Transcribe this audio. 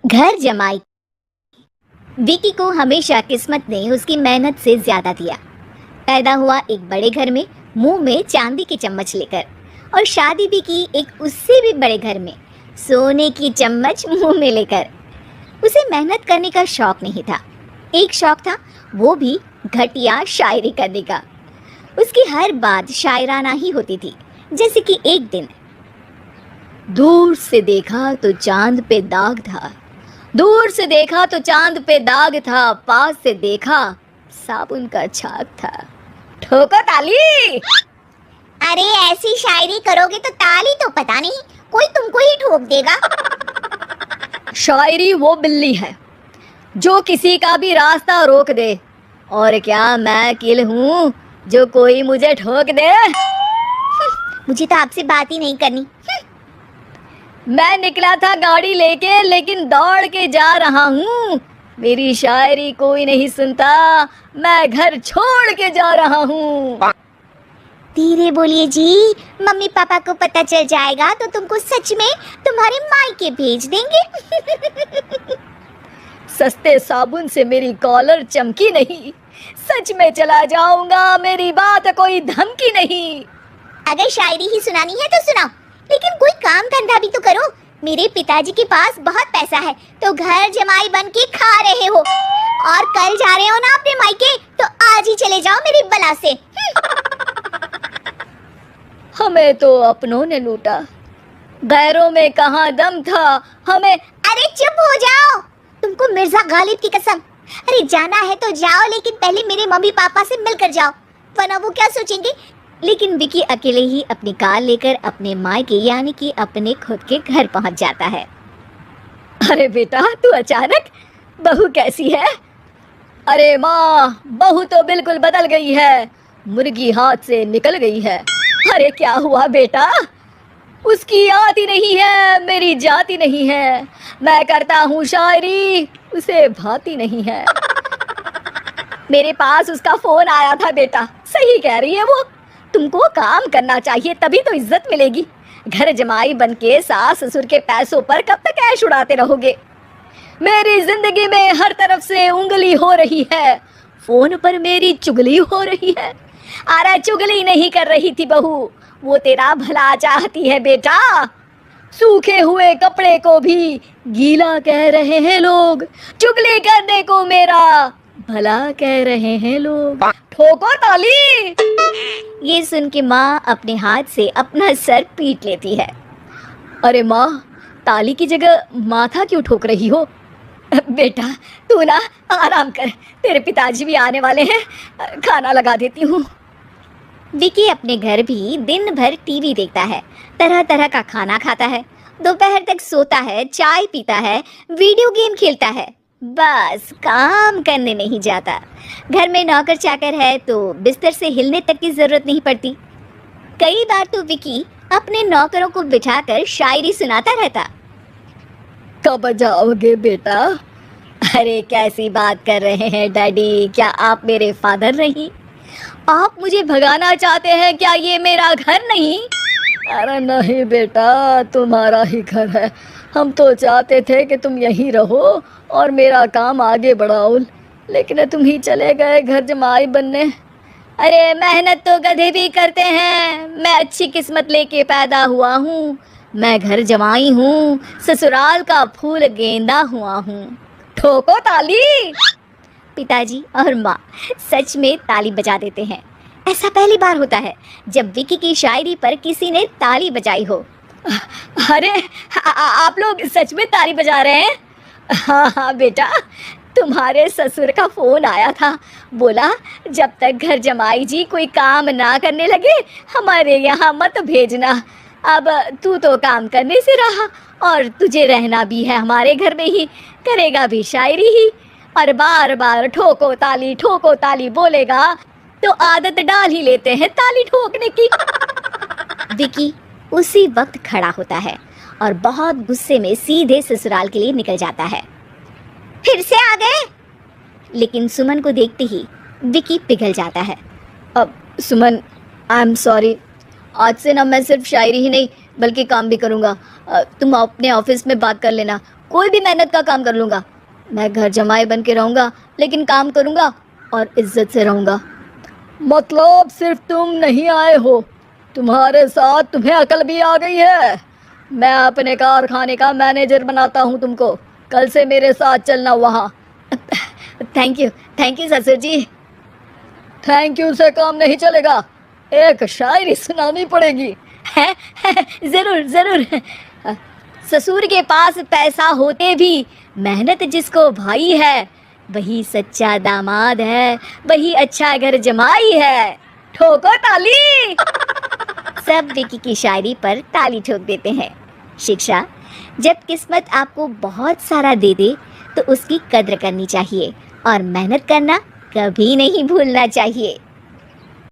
घर जमाई। विकी को हमेशा किस्मत ने उसकी मेहनत से ज्यादा दिया। पैदा हुआ एक बड़े घर में, मुंह में चांदी की चम्मच लेकर, और शादी भी की एक उससे भी बड़े घर में, सोने की चम्मच मुंह में लेकर। उसे मेहनत करने का शौक नहीं था। एक शौक था, वो भी घटिया शायरी करने का। उसकी हर बात शायराना ही होती थी। जैसे कि एक दिन, दूर से देखा तो चांद पे दाग था, दूर से देखा तो चांद पे दाग था, पास से देखा साबुन का छाग था। ठोको ताली। अरे ऐसी शायरी करोगे तो ताली तो पता नहीं, कोई तुमको ही ठोक देगा। शायरी वो बिल्ली है जो किसी का भी रास्ता रोक दे, और क्या मैं किल हूँ जो कोई मुझे ठोक दे। मुझे तो आपसे बात ही नहीं करनी। मैं निकला था गाड़ी लेके, लेकिन दौड़ के जा रहा हूँ। मेरी शायरी कोई नहीं सुनता, मैं घर छोड़ के जा रहा हूँ। धीरे बोलिए जी, मम्मी पापा को पता चल जाएगा तो तुमको सच में तुम्हारे मायके भेज देंगे। सस्ते साबुन से मेरी कॉलर चमकी नहीं, सच में चला जाऊंगा, मेरी बात कोई धमकी नहीं। अगर शायरी ही सुनानी है तो सुनाओ, लेकिन कोई काम धंधा भी तो करो। मेरे पिताजी के पास बहुत पैसा है, तो घर जमाई बन के खा रहे हो, और कल जा रहे हो ना अपने मायके, तो आज ही चले जाओ मेरी बला से। हमें तो अपनों ने लूटा, गैरों में कहाँ दम था हमें। अरे चुप हो जाओ, तुमको मिर्जा गालिब की कसम। अरे जाना है तो जाओ, लेकिन पहले मेरे मम्मी पापा से मिलकर जाओ, वरना वो क्या सोचेंगे। लेकिन विकी अकेले ही अपनी कार लेकर अपने मायके यानी कि अपने खुद के घर पहुंच जाता है। अरे बेटा, तू अचानक, बहू कैसी है? अरे माँ, बहू तो बिल्कुल बदल गई है, मुर्गी हाथ से निकल गई है। अरे क्या हुआ बेटा? उसकी आती नहीं है, मेरी जाती नहीं है, मैं करता हूँ शायरी, उसे भाती नहीं है। मेरे पास उसका फोन आया था बेटा, सही कह रही है वो, तुमको काम करना चाहिए तभी तो इज्जत मिलेगी। घर जमाई बनके सास ससुर के पैसों पर कब तक ऐश उड़ाते रहोगे? मेरी जिंदगी में हर तरफ से उंगली हो रही है, फोन पर मेरी चुगली हो रही है। अरे चुगली नहीं कर रही थी बहू, वो तेरा भला चाहती है बेटा। सूखे हुए कपड़े को भी गीला कह रहे हैं लोग, चुगली करने को मेरा भला कह रहे हैं लोग। ठोको ताली। ये सुन के माँ अपने हाथ से अपना सर पीट लेती है। अरे माँ, ताली की जगह माथा क्यों ठोक रही हो? बेटा तू ना आराम कर, तेरे पिताजी भी आने वाले हैं, खाना लगा देती हूँ। विकी अपने घर भी दिन भर टीवी देखता है, तरह तरह का खाना खाता है, दोपहर तक सोता है, चाय पीता है, वीडियो गेम खेलता है, बस काम करने नहीं जाता। घर में नौकर चाकर है तो बिस्तर से हिलने तक की जरूरत नहीं पड़ती। कई बार तो विकी अपने नौकरों को बिठाकर शायरी सुनाता रहता। कब जाओगे बेटा? अरे कैसी बात कर रहे हैं डैडी, क्या आप मेरे फादर नहीं? आप मुझे भगाना चाहते हैं क्या? ये मेरा घर नहीं। अरे नहीं बेटा, तुम्हारा ही घर है, हम तो चाहते थे कि तुम यहीं रहो और मेरा काम आगे बढ़ाओ, लेकिन तुम ही चले गए घर जमाई बनने। अरे मेहनत तो गधे भी करते हैं, मैं अच्छी किस्मत लेके पैदा हुआ हूँ, मैं घर जमाई हूँ, ससुराल का फूल गेंदा हुआ हूँ। ठोको ताली। पिताजी और माँ सच में ताली बजा देते हैं। ऐसा पहली बार होता है जब विकी की शायरी पर किसी ने ताली बजाई हो। अरे आप लोग सच में ताली बजा रहे हैं? हाँ हाँ बेटा, तुम्हारे ससुर का फोन आया था, बोला जब तक घर जमाई जी कोई काम ना करने लगे हमारे यहाँ मत भेजना। अब तू तो काम करने से रहा और तुझे रहना भी है हमारे घर में ही, करेगा भी शायरी ही, और बार बार ठोको ताली बोलेगा तो आदत डाल ही लेते हैं ताली ठोकने की। विकी उसी वक्त खड़ा होता है और बहुत गुस्से में सीधे ससुराल के लिए निकल जाता है। फिर से आ गए? लेकिन सुमन को देखते ही विकी पिघल जाता है। अब सुमन, आई एम सॉरी, आज से ना मैं सिर्फ शायरी ही नहीं बल्कि काम भी करूँगा, तुम अपने ऑफिस में बात कर लेना, कोई भी मेहनत का काम कर लूँगा। मैं घर जमाई बन के रहूँगा, लेकिन काम करूँगा और इज्जत से रहूँगा। मतलब सिर्फ तुम नहीं आए हो, तुम्हारे साथ तुम्हें अकल भी आ गई है। मैं अपने कारखाने का मैनेजर बनाता हूँ तुमको। कल से मेरे साथ चलना वहाँ। थैंक यू ससुर जी। थैंक यू से काम नहीं चलेगा, एक शायरी सुनानी पड़ेगी। है जरूर जरूर। ससुर के पास पैसा होते भी मेहनत जिसको भाई है, वही सच्चा दामाद है, वही अच्छा घर जमाई है। ठोको ताली। सब विकी की शायरी पर ताली ठोक देते हैं। शिक्षा, जब किस्मत आपको बहुत सारा दे दे तो उसकी कद्र करनी चाहिए और मेहनत करना कभी नहीं भूलना चाहिए।